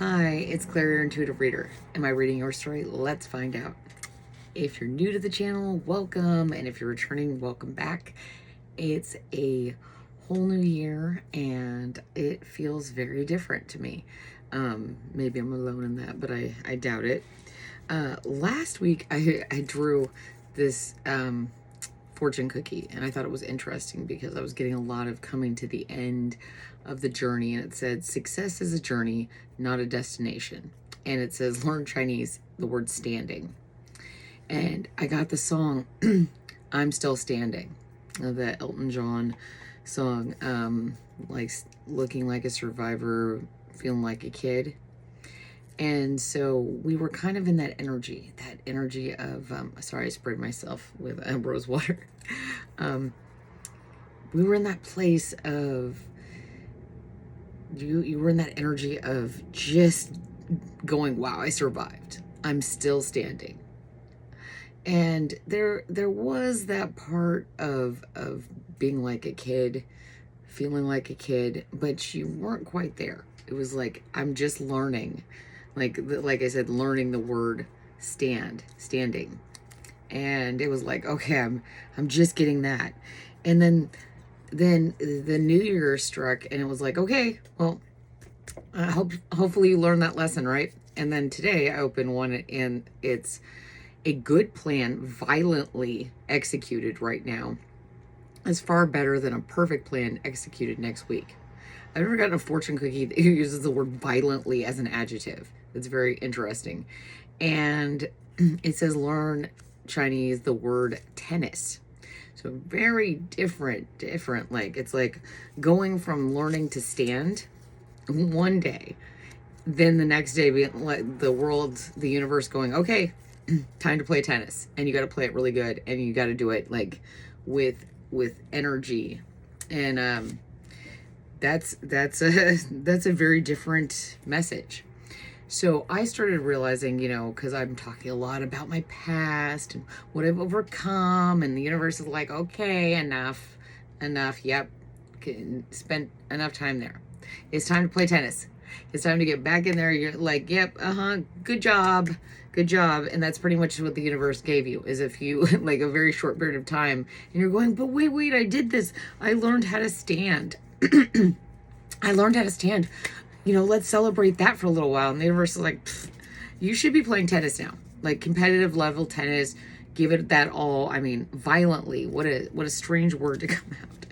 Hi, it's Claire, your intuitive reader. Am I reading your story? Let's find out. If you're new to the channel, welcome. And if you're returning, welcome back. It's a whole new year and it feels very different to me. Maybe I'm alone in that, but I doubt it. Last week, I drew this fortune cookie, and I thought it was interesting because I was getting a lot of coming to the end of the journey, and it said success is a journey, not a destination. And it says learn Chinese, the word standing. And I got the song I'm Still Standing, the Elton John song, like looking like a survivor, feeling like a kid. And so we were kind of in that energy of, sorry, I sprayed myself with rose water. We were in that place of, you were in that energy of just going, wow, I survived. I'm still standing. And there was that part of being like a kid, feeling like a kid, but you weren't quite there. It was like, I'm just learning. Like I said, learning the word standing. And it was like, okay, I'm just getting that. And then the new year struck, and it was like, okay, well, hopefully you learned that lesson, right? And then today I opened one, and it's a good plan violently executed right now is far better than a perfect plan executed next week. I've never gotten a fortune cookie that uses the word violently as an adjective. It's very interesting. And it says learn Chinese, the word tennis. So very different. Like, it's like going from learning to stand one day, then the next day being like the world, the universe going, okay, time to play tennis. And you got to play it really good. And you got to do it like with energy. And, that's a very different message. So I started realizing, because I'm talking a lot about my past and what I've overcome, and the universe is like, okay, enough. Yep, spent enough time there. It's time to play tennis. It's time to get back in there. You're like, yep, good job. And that's pretty much what the universe gave you, is if you like a very short period of time, and you're going, but wait, I did this. I learned how to stand. I learned how to stand. Let's celebrate that for a little while. And the universe is like, you should be playing tennis now. Like competitive level tennis, give it that all. I mean, violently. What a strange word to come out.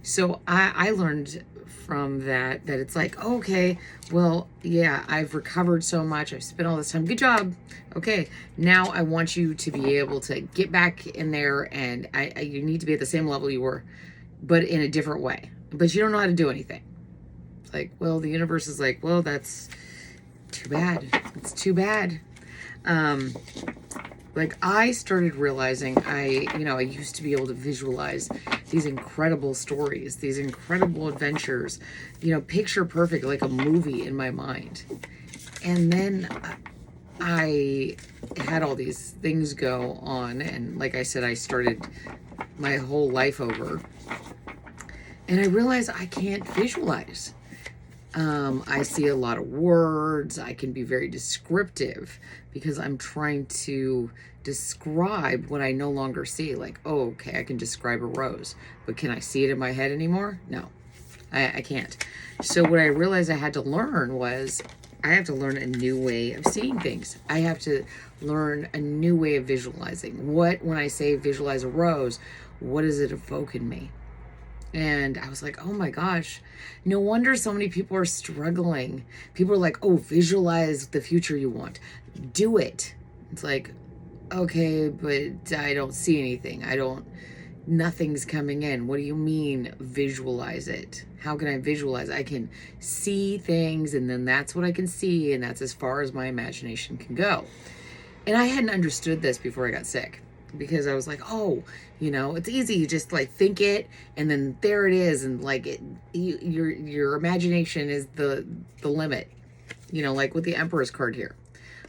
So I learned from that it's like, okay, well, yeah, I've recovered so much. I've spent all this time. Good job. Okay, now I want you to be able to get back in there, and you need to be at the same level you were, but in a different way. But you don't know how to do anything. Like, well, the universe is like, well, that's too bad. It's too bad. Like I started realizing I used to be able to visualize these incredible stories, these incredible adventures, picture perfect, like a movie in my mind. And then I had all these things go on. And like I said, I started my whole life over. And I realized I can't visualize. I see a lot of words. I can be very descriptive because I'm trying to describe what I no longer see. Like, oh, okay, I can describe a rose, but can I see it in my head anymore? No, I can't. So what I realized I had to learn was I have to learn a new way of seeing things. I have to learn a new way of visualizing. When I say visualize a rose, what does it evoke in me? And I was like, oh my gosh, no wonder so many people are struggling. People are like, oh, visualize the future you want. Do it. It's like, okay, but I don't see anything. Nothing's coming in. What do you mean visualize it? How can I visualize? I can see things, and then that's what I can see, and that's as far as my imagination can go. And I hadn't understood this before I got sick, because I was like, oh, it's easy. You just like think it, and then there it is. And like your imagination is the limit, like with the Emperor's card here.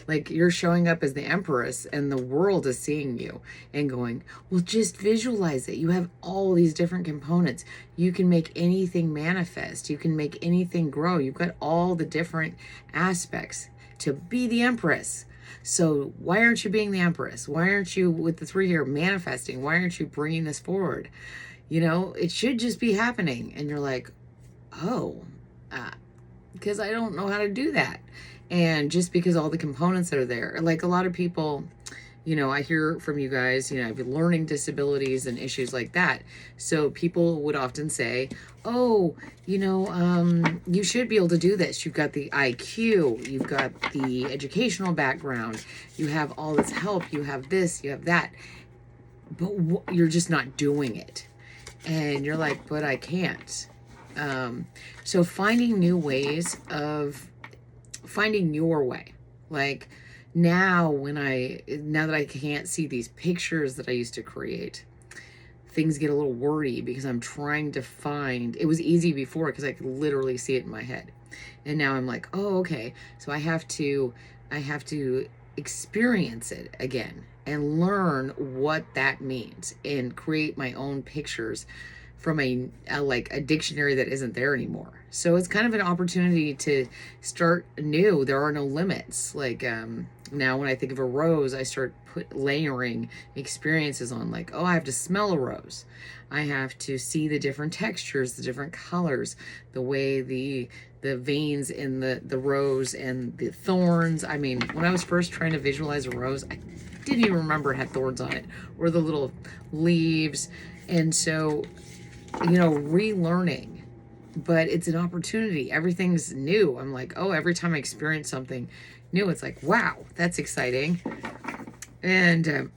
Like you're showing up as the empress and the world is seeing you and going, well, just visualize it. You have all these different components. You can make anything manifest. You can make anything grow. You've got all the different aspects to be the empress. So why aren't you being the empress? Why aren't you with the 3 here manifesting? Why aren't you bringing this forward? You know, it should just be happening. And you're like, oh, because I don't know how to do that. And just because all the components that are there, like a lot of people, you know, I hear from you guys, you know, I have learning disabilities and issues like that. So people would often say, oh, you know, you should be able to do this. You've got the IQ, you've got the educational background, you have all this help, you have this, you have that, but you're just not doing it. And you're like, but I can't. So finding new ways of finding your way. Like now that I can't see these pictures that I used to create, things get a little wordy because I'm trying to find, it was easy before because I could literally see it in my head. And now I'm like, oh, okay. So I have to experience it again and learn what that means and create my own pictures from a like a dictionary that isn't there anymore. So it's kind of an opportunity to start new. There are no limits. Like now when I think of a rose, I start layering experiences on, like, oh, I have to smell a rose. I have to see the different textures, the different colors, the way the veins in the rose and the thorns. I mean, when I was first trying to visualize a rose, I didn't even remember it had thorns on it or the little leaves. And so, you know, relearning, but it's an opportunity. Everything's new. I'm like, oh, every time I experience something new, it's like, wow, that's exciting. And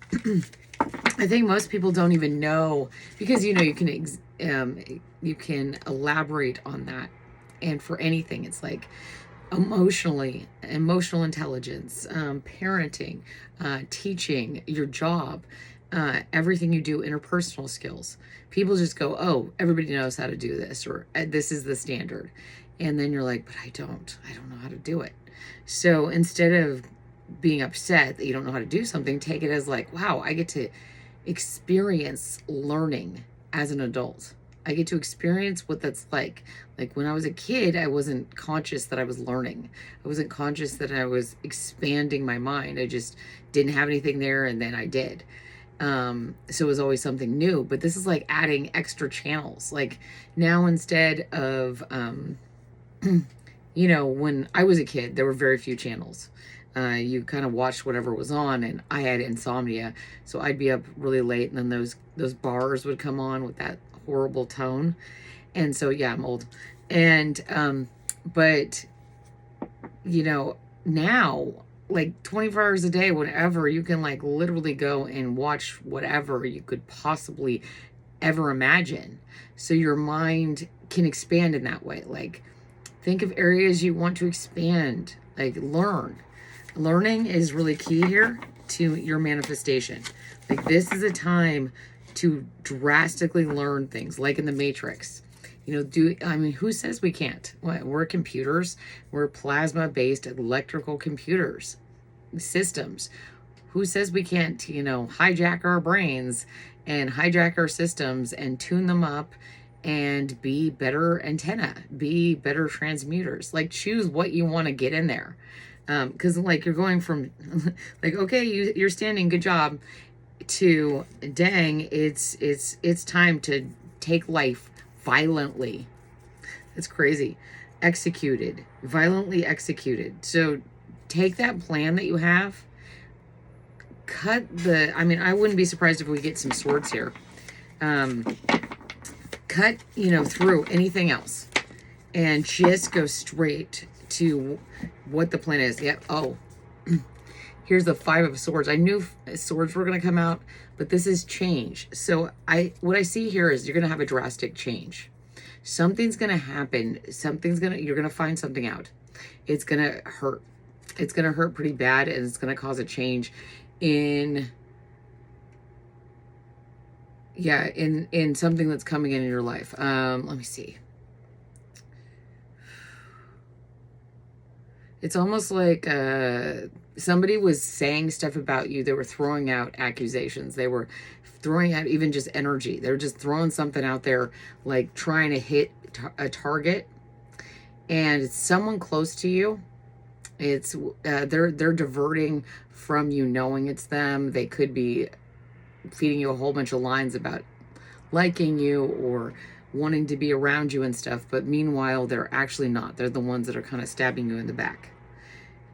I think most people don't even know, because, you know, you can elaborate on that. And for anything, it's like emotional intelligence, parenting, teaching, your job, everything you do, interpersonal skills. People just go, oh, everybody knows how to do this, or this is the standard. And then you're like, but I don't know how to do it. So instead of being upset that you don't know how to do something, take it as like, wow, I get to experience learning as an adult. I get to experience what that's like. Like when I was a kid, I wasn't conscious that I was learning. I wasn't conscious that I was expanding my mind. I just didn't have anything there, and then I did. So it was always something new. But this is like adding extra channels. Like now, instead of you know, when I was a kid, there were very few channels. You kind of watched whatever was on, and I had insomnia, so I'd be up really late, and then those bars would come on with that horrible tone. And so, yeah, I'm old. And but you know, now, like 24 hours a day, whatever, you can like literally go and watch whatever you could possibly ever imagine. So your mind can expand in that way. Like, think of areas you want to expand, like learning is really key here to your manifestation. Like this is a time to drastically learn things, like in the Matrix. You know, I mean, who says we can't? We're computers. We're plasma-based electrical computers, systems. Who says we can't, you know, hijack our brains and hijack our systems and tune them up and be better antenna, be better transmuters? Like, choose what you want to get in there. Because like you're going from like, okay, you're standing, good job, to dang, it's time to take life violently. That's crazy. Violently executed. So take that plan that you have, I mean, I wouldn't be surprised if we get some swords here. Cut, you know, through anything else and just go straight to what the plan is. Yep. Oh, here's the 5 of Swords. I knew swords were going to come out, but this is change. So what I see here is you're going to have a drastic change. Something's going to happen. You're going to find something out. It's going to hurt. It's going to hurt pretty bad, and it's going to cause a change in something that's coming in your life. Let me see. It's almost like somebody was saying stuff about you. They were throwing out accusations. They were throwing out even just energy. They're just throwing something out there, like trying to hit a target. And it's someone close to you. It's they're diverting from you knowing it's them. They could be feeding you a whole bunch of lines about liking you or wanting to be around you and stuff, but meanwhile they're actually not. They're the ones that are kind of stabbing you in the back.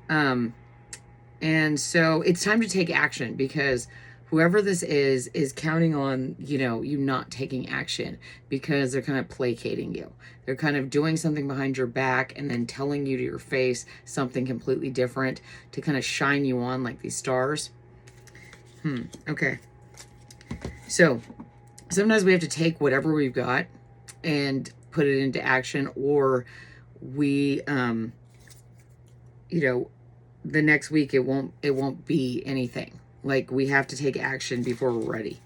And so it's time to take action, because whoever this is counting on, you not taking action, because they're kind of placating you. They're kind of doing something behind your back and then telling you to your face something completely different to kind of shine you on like these stars. Okay. So sometimes we have to take whatever we've got and put it into action, or we, the next week it won't be anything. Like, we have to take action before we're ready.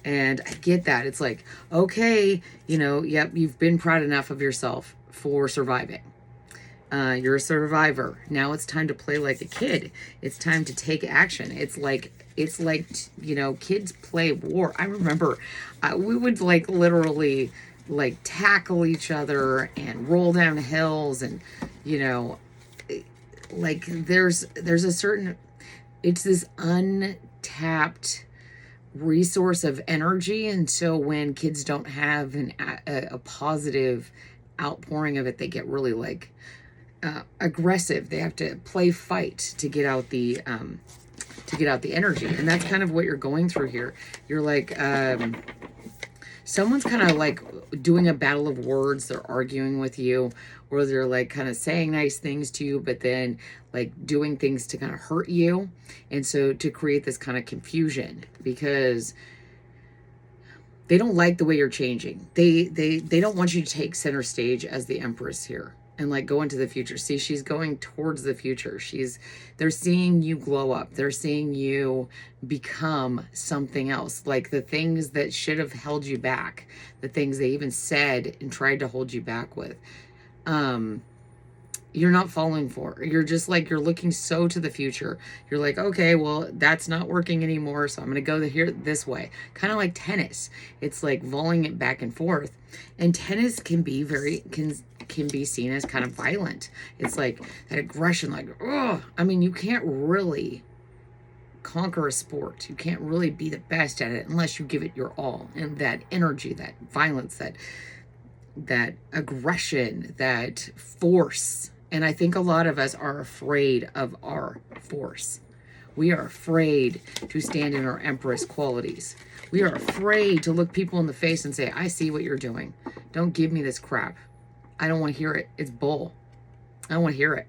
And I get that. It's like, okay, yep, you've been proud enough of yourself for surviving. You're a survivor. Now it's time to play like a kid. It's time to take action. It's like kids play war. I remember we would like literally like tackle each other and roll down hills, and like there's a certain, it's this untapped resource of energy. And so when kids don't have a positive outpouring of it, they get really like aggressive. They have to play fight to get out the energy. And that's kind of what you're going through here. You're like, someone's kind of like doing a battle of words. They're arguing with you, or they're like kind of saying nice things to you, but then like doing things to kind of hurt you. And so to create this kind of confusion, because they don't like the way you're changing. They don't want you to take center stage as the Empress here and like go into the future. See, she's going towards the future. They're seeing you glow up. They're seeing you become something else. Like the things that should have held you back, the things they even said and tried to hold you back with, you're not falling for. You're just like, you're looking so to the future. You're like, okay, well, that's not working anymore, so I'm going to go this way. Kind of like tennis. It's like volleying it back and forth. And tennis can be can be seen as kind of violent. It's like that aggression, like, oh, I mean, you can't really conquer a sport. You can't really be the best at it unless you give it your all. And that energy, that violence, that aggression, that force. And I think a lot of us are afraid of our force. We are afraid to stand in our Empress qualities. We are afraid to look people in the face and say, I see what you're doing. Don't give me this crap. I don't want to hear it. It's bull. I don't want to hear it.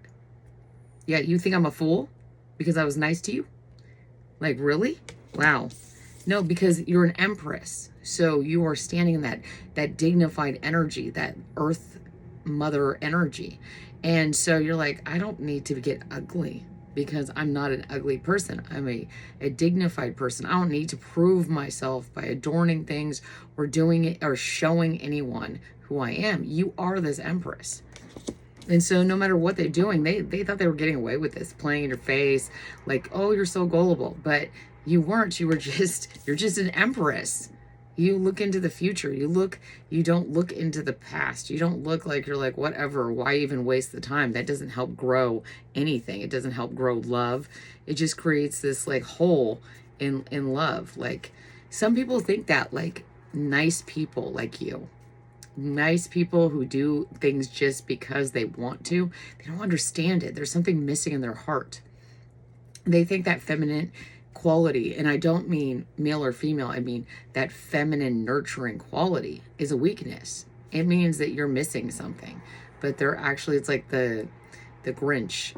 Yeah, you think I'm a fool because I was nice to you? Like, really? Wow. No, because you're an Empress. So you are standing in that dignified energy, that earth mother energy. And so you're like, I don't need to get ugly, because I'm not an ugly person. I'm a dignified person. I don't need to prove myself by adorning things or doing it or showing anyone who I am. You are this Empress. And so no matter what they're doing, they thought they were getting away with this, playing in your face, like, oh, you're so gullible. But you weren't. You're just an Empress. You look into the future. You don't look into the past. You don't look like you're like, whatever, why even waste the time? That doesn't help grow anything. It doesn't help grow love. It just creates this like hole in love. Like, some people think that like nice people like you, nice people who do things just because they want to, they don't understand it. There's something missing in their heart. They think that feminine quality, and I don't mean male or female, I mean that feminine nurturing quality is a weakness. It means that you're missing something. But they're actually, it's like the Grinch,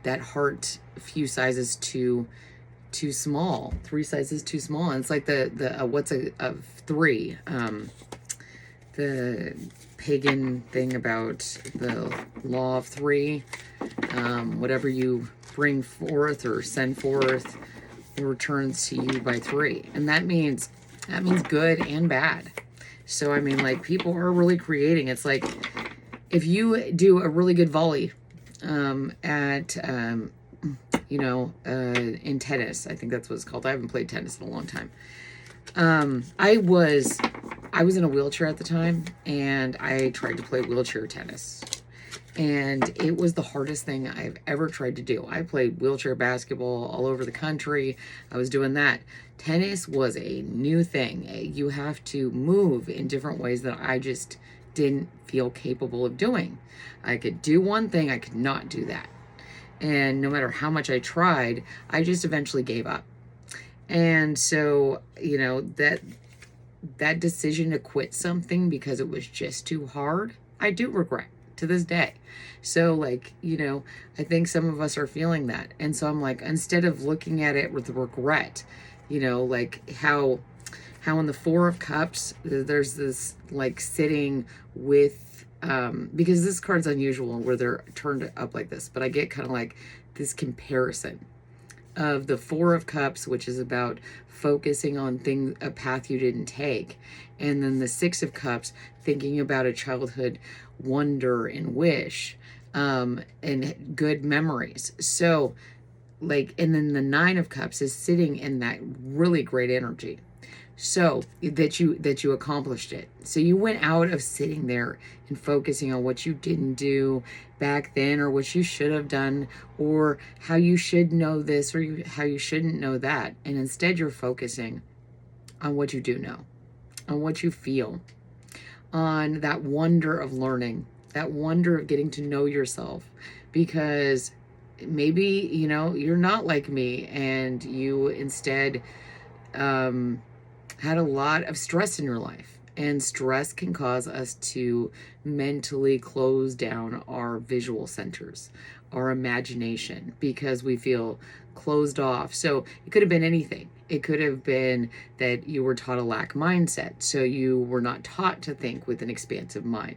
that heart a few sizes too small, 3 sizes too small. And it's like what's a 3, the pagan thing about the law of 3, whatever you bring forth or send forth returns to you by 3. And that means good and bad. So I mean, like, people are really creating. It's like, if you do a really good volley at, in tennis. I think that's what it's called. I haven't played tennis in a long time. I was in a wheelchair at the time, and I tried to play wheelchair tennis. And it was the hardest thing I've ever tried to do. I played wheelchair basketball all over the country. I was doing that. Tennis was a new thing. You have to move in different ways that I just didn't feel capable of doing. I could do one thing, I could not do that. And no matter how much I tried, I just eventually gave up. And so, that decision to quit something because it was just too hard, I do regret to this day. So I think some of us are feeling that. And so I'm like, instead of looking at it with regret, like how in the Four of Cups, there's this sitting with, because this card's unusual where they're turned up like this, but I get kind of like this comparison of the Four of Cups, which is about focusing on a path you didn't take. And then the Six of Cups, thinking about a childhood wonder and wish, and good memories. So and then the Nine of Cups is sitting in that really great energy. So that you accomplished it. So you went out of sitting there and focusing on what you didn't do back then, or what you should have done, or how you should know this, or how you shouldn't know that. And instead you're focusing on what you do know, on what you feel, on that wonder of learning, that wonder of getting to know yourself. Because maybe, you're not like me, and you instead had a lot of stress in your life. And stress can cause us to mentally close down our visual centers, our imagination, because we feel closed off. So it could have been anything. It could have been that you were taught a lack mindset, so you were not taught to think with an expansive mind.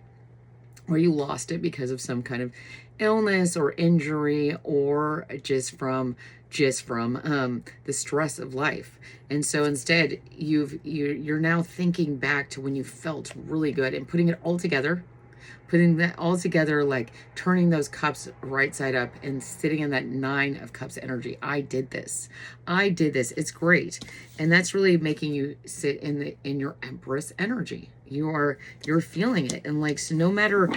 Or you lost it because of some kind of illness or injury, or just from the stress of life. And so instead you're now thinking back to when you felt really good and putting that all together, like turning those cups right side up and sitting in that Nine of Cups energy. I did this. It's great. And that's really making you sit in your Empress energy. You're feeling it. And so no matter,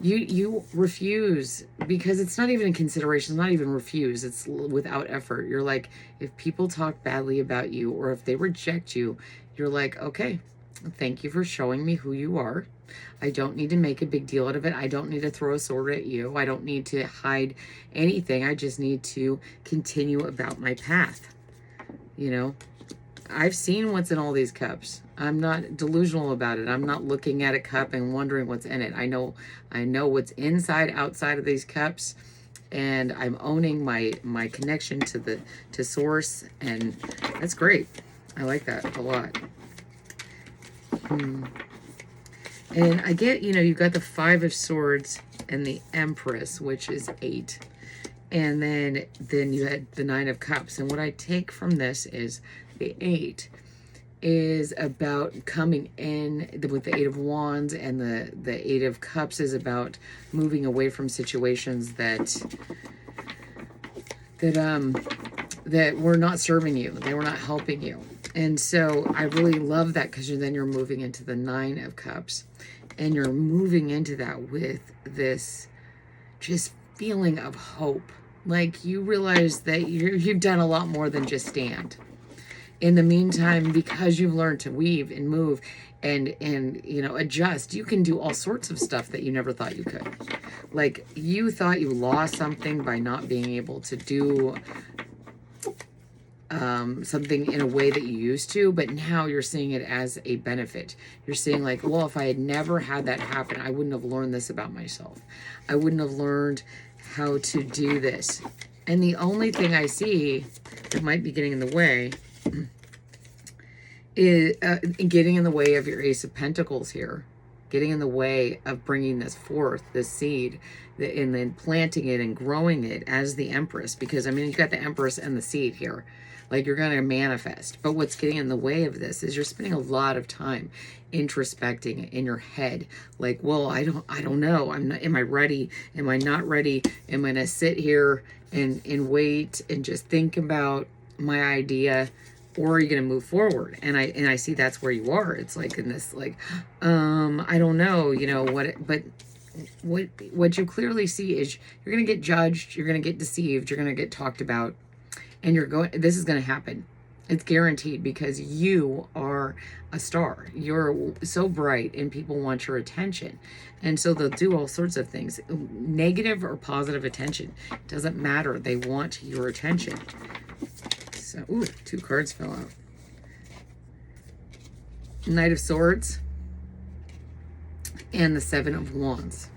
you refuse, because it's not even a consideration. It's not even refuse. It's without effort. You're like, if people talk badly about you, or if they reject you, you're like, okay, thank you for showing me who you are. I don't need to make a big deal out of it. I don't need to throw a sword at you. I don't need to hide anything. I just need to continue about my path. I've seen what's in all these cups. I'm not delusional about it. I'm not looking at a cup and wondering what's in it. I know what's inside, outside of these cups, and I'm owning my connection to source, and that's great. I like that a lot. And I get, you've got the Five of Swords and the Empress, which is 8. And then you had the Nine of Cups. And what I take from this is the 8 is about coming in with the Eight of Wands, and the Eight of Cups is about moving away from situations that were not serving you. They were not helping you. And so I really love that, because then you're moving into the Nine of Cups, and you're moving into that with this just feeling of hope. Like you realize that you've done a lot more than just stand. In the meantime, because you've learned to weave and move and adjust, you can do all sorts of stuff that you never thought you could. Like you thought you lost something by not being able to do something in a way that you used to, but now you're seeing it as a benefit. You're seeing like, well, if I had never had that happen, I wouldn't have learned this about myself. I wouldn't have learned how to do this. And the only thing I see that might be getting in the way is getting in the way of your Ace of Pentacles here, getting in the way of bringing this forth, this seed, and then planting it and growing it as the Empress. Because I mean, you've got the Empress and the seed here. like you're going to manifest. But what's getting in the way of this is you're spending a lot of time introspecting in your head. Like, well, I don't know. Am I ready? Am I not ready? Am I going to sit here and wait and just think about my idea? Or are you going to move forward? And I see that's where you are. It's like in this, like, I don't know, but what you clearly see is you're going to get judged, you're going to get deceived, you're going to get talked about, and this is going to happen. It's guaranteed, because you are a star. You're so bright and people want your attention. And so they'll do all sorts of things. Negative or positive attention, doesn't matter. They want your attention. So, ooh, 2 cards fell out. Knight of Swords and the 7 of Wands.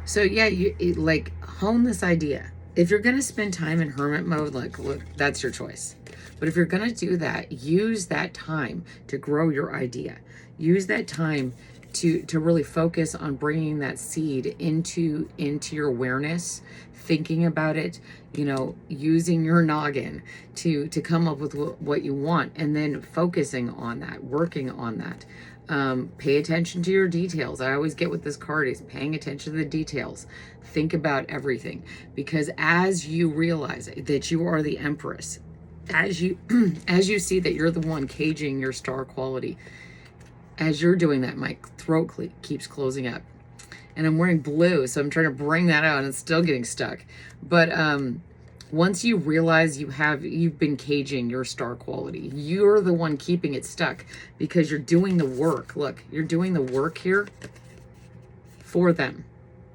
So yeah, like hone this idea. If you're going to spend time in hermit mode, like, look, that's your choice. But if you're going to do that, use that time to grow your idea. Use that time to really focus on bringing that seed into your awareness, thinking about it, using your noggin to come up with what you want, and then focusing on that, working on that. Pay attention to your details. I always get with this card is paying attention to the details. Think about everything, because as you realize that you are the Empress, as you see that you're the one caging your star quality, as you're doing that, my throat keeps closing up, and I'm wearing blue, so I'm trying to bring that out and it's still getting stuck. But once you realize you've been caging your star quality, you're the one keeping it stuck, because you're doing the work. Look, you're doing the work here for them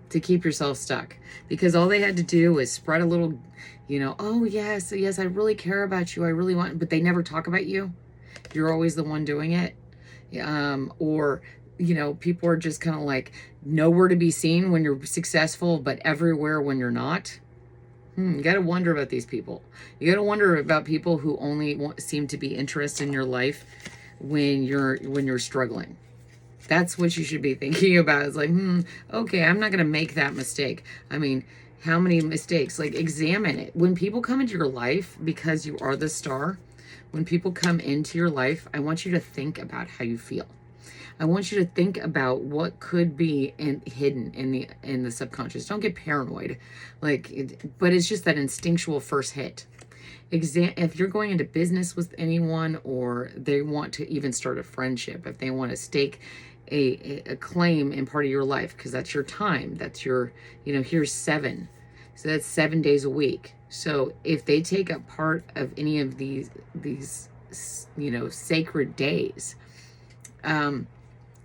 to keep yourself stuck, because all they had to do was spread a little, oh yes, I really care about you, I really want, but they never talk about you. You're always the one doing it. Or people are just kind of like nowhere to be seen when you're successful, but everywhere when you're not. You got to wonder about these people. You got to wonder about people who only seem to be interested in your life when you're struggling. That's what you should be thinking about. It's like, okay, I'm not going to make that mistake. I mean, how many mistakes? Like, examine it. When people come into your life, because you are the star, when people come into your life, I want you to think about how you feel. I want you to think about what could be hidden in the subconscious. Don't get paranoid, but it's just that instinctual first hit. If you're going into business with anyone, or they want to even start a friendship, if they want to stake a claim in part of your life, because that's your time, that's your, here's 7, so that's 7 days a week. So if they take up part of any of these sacred days,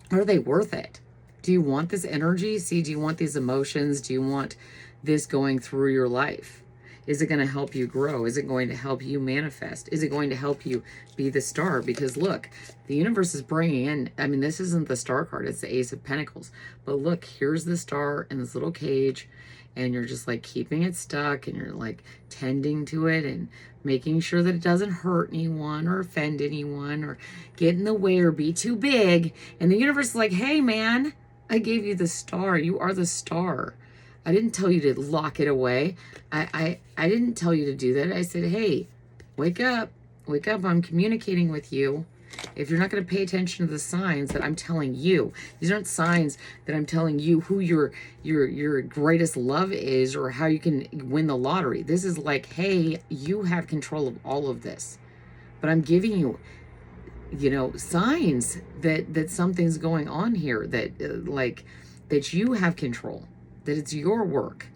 are they worth it? Do you want this energy? Do you want these emotions? Do you want this going through your life? Is it going to help you grow? Is it going to help you manifest? Is it going to help you be the star? Because look, the universe is bringing in, this isn't the star card, it's the Ace of Pentacles. But look, here's the star in this little cage, and you're just like keeping it stuck, and you're like tending to it and making sure that it doesn't hurt anyone or offend anyone or get in the way or be too big. And the universe is like, hey man, I gave you the star. You are the star. I didn't tell you to lock it away. I didn't tell you to do that. I said, hey, wake up. Wake up. I'm communicating with you. If you're not going to pay attention to the signs that I'm telling you, these aren't signs that I'm telling you who your greatest love is or how you can win the lottery. This is like, hey, you have control of all of this. But I'm giving you, signs that something's going on here, that that you have control, that it's your work,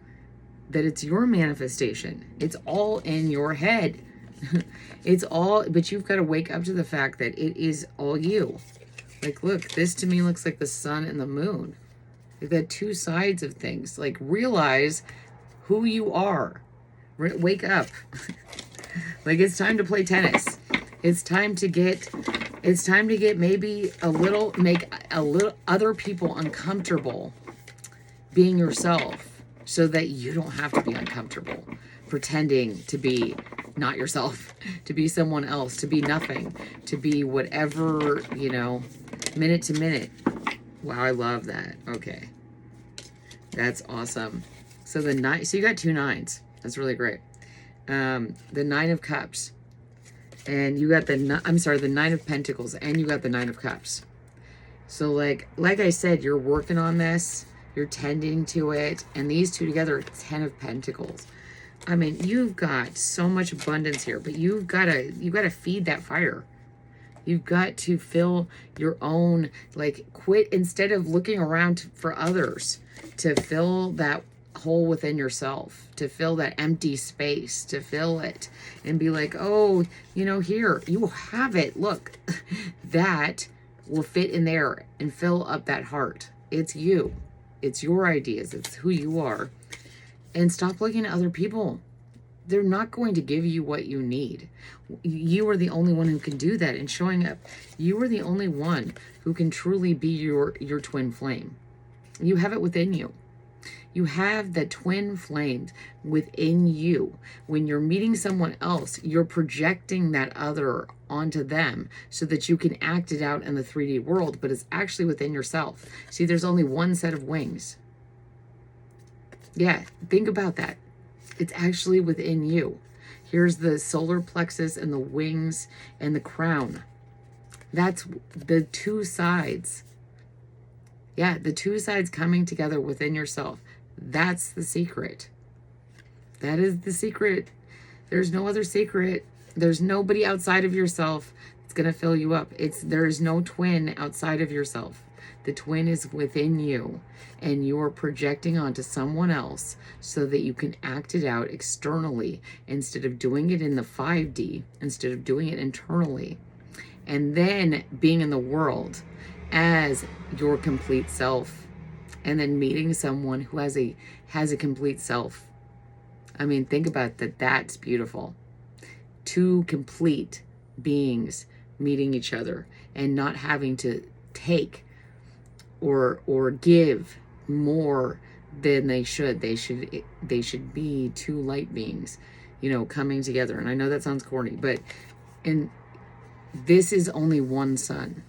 that it's your manifestation. It's all in your head. It's all, but you've got to wake up to the fact that it is all you. Like, look, this to me looks like the sun and the moon. Like, that 2 sides of things. Like, realize who you are. Wake up. Like, it's time to play tennis. It's time to get maybe make a little other people uncomfortable being yourself, so that you don't have to be uncomfortable pretending to be not yourself, to be someone else, to be nothing, to be whatever, minute to minute. Wow, I love that. Okay. That's awesome. So so you got 2 9s. That's really great. The 9 of Cups. And you got the, I'm sorry, the Nine of Pentacles, and you got the Nine of Cups. So like I said, you're working on this, you're tending to it, and these two together are 10 of Pentacles. I mean, you've got so much abundance here, but you've got to feed that fire. You've got to fill your own, like, quit instead of looking around for others, to fill that hole within yourself, to fill that empty space, to fill it and be like, oh, you know, here, you have it. Look, that will fit in there and fill up that heart. It's you. It's your ideas. It's who you are. And stop looking at other people. They're not going to give you what you need. You are the only one who can do that. And showing up, you are the only one who can truly be your twin flame. You have it within you. You have the twin flames within you. When you're meeting someone else, you're projecting that other onto them so that you can act it out in the 3D world, but it's actually within yourself. See, there's only one set of wings. Yeah, think about that. It's actually within you. Here's the solar plexus and the wings and the crown. That's the two sides. Yeah, the two sides coming together within yourself. That's the secret. That is the secret. There's no other secret. There's nobody outside of yourself that's going to fill you up. There is no twin outside of yourself. The twin is within you, and you're projecting onto someone else so that you can act it out externally instead of doing it in the 5D, instead of doing it internally, and then being in the world as your complete self, and then meeting someone who has a complete self. I mean, think about that. That's beautiful. Two complete beings meeting each other and not having to take or give more than they should. They should be two light beings, you know, coming together. And I know that sounds corny, but and this is only one sun.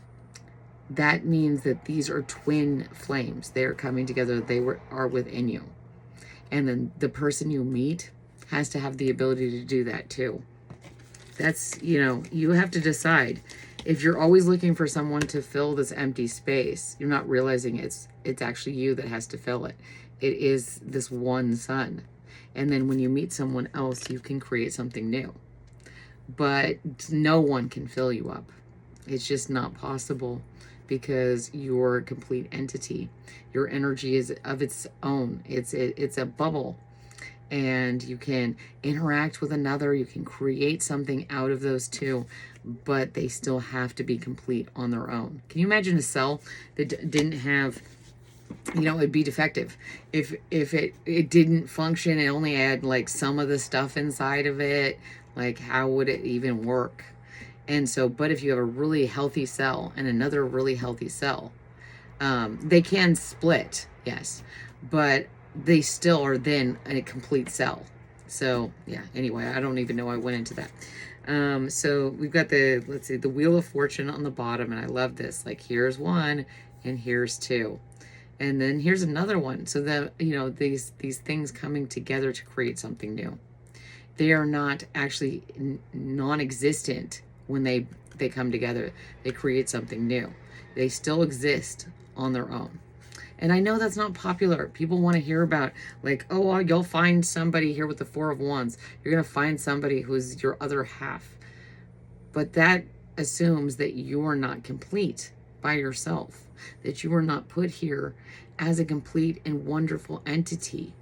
That means that these are twin flames. They're coming together. Are within you. And then the person you meet has to have the ability to do that too. That's, you know, you have to decide. If you're always looking for someone to fill this empty space, you're not realizing it's actually you that has to fill it. It is this one sun. And then when you meet someone else, you can create something new. But no one can fill you up. It's just not possible, because you're a complete entity. Your energy is of its own. It's a bubble. And you can interact with another. You can create something out of those two, but they still have to be complete on their own. Can you imagine a cell that didn't have, you know, it'd be defective. If it didn't function, it only had like some of the stuff inside of it, like how would it even work? And so, but if you have a really healthy cell and another really healthy cell, they can split, yes, but they still are then a complete cell. So yeah, anyway, I don't even know I went into that. So we've got let's see, the Wheel of Fortune on the bottom, and I love this. Like, here's one and here's two. And then here's another one. So that, you know, these things coming together to create something new. They are not actually non-existent when they come together. They create something new. They still exist on their own. And I know that's not popular. People want to hear about, like, oh, well, you'll find somebody here with the Four of Wands. You're going to find somebody who's your other half. But that assumes that you're not complete by yourself, that you are not put here as a complete and wonderful entity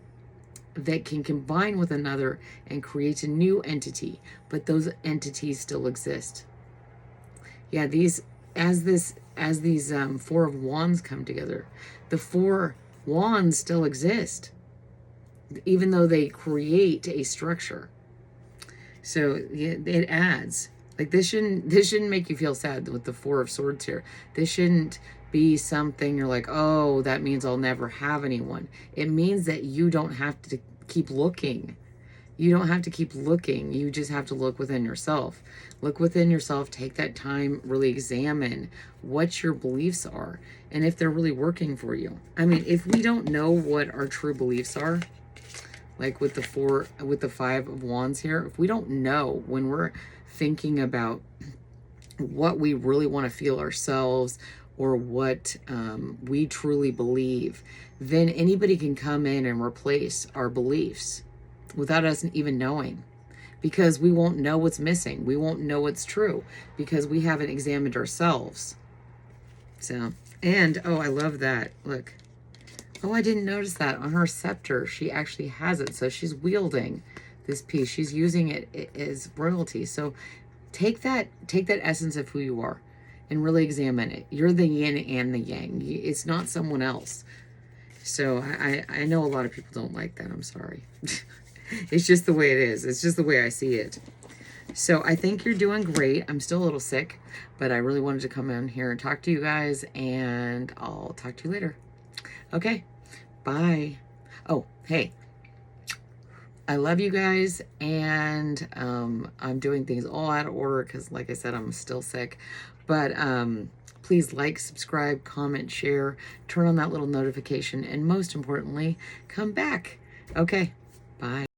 that can combine with another and create a new entity, but those entities still exist. Yeah, as these Four of Wands come together, the Four Wands still exist, even though they create a structure. So yeah, it adds. Like, this shouldn't make you feel sad with the Four of Swords here. This shouldn't be something you're like, oh, that means I'll never have anyone. It means that you don't have to keep looking. You don't have to keep looking. You just have to look within yourself. Look within yourself. Take that time. Really examine what your beliefs are and if they're really working for you. I mean, if we don't know what our true beliefs are, like with the Five of Wands here, if we don't know when we're thinking about what we really want to feel ourselves, or what we truly believe, then anybody can come in and replace our beliefs without us even knowing, because we won't know what's missing. We won't know what's true because we haven't examined ourselves. So, and oh, I love that. Look. Oh, I didn't notice that on her scepter. She actually has it. So she's wielding this piece. She's using it as royalty. So take that essence of who you are and really examine it. You're the yin and the yang. It's not someone else. So I know a lot of people don't like that. I'm sorry. It's just the way it is. It's just the way I see it. So I think you're doing great. I'm still a little sick, but I really wanted to come in here and talk to you guys, and I'll talk to you later. Okay, bye. Oh, hey, I love you guys, and I'm doing things all out of order because, like I said, I'm still sick. But please like, subscribe, comment, share, turn on that little notification, and most importantly, come back. Okay, bye.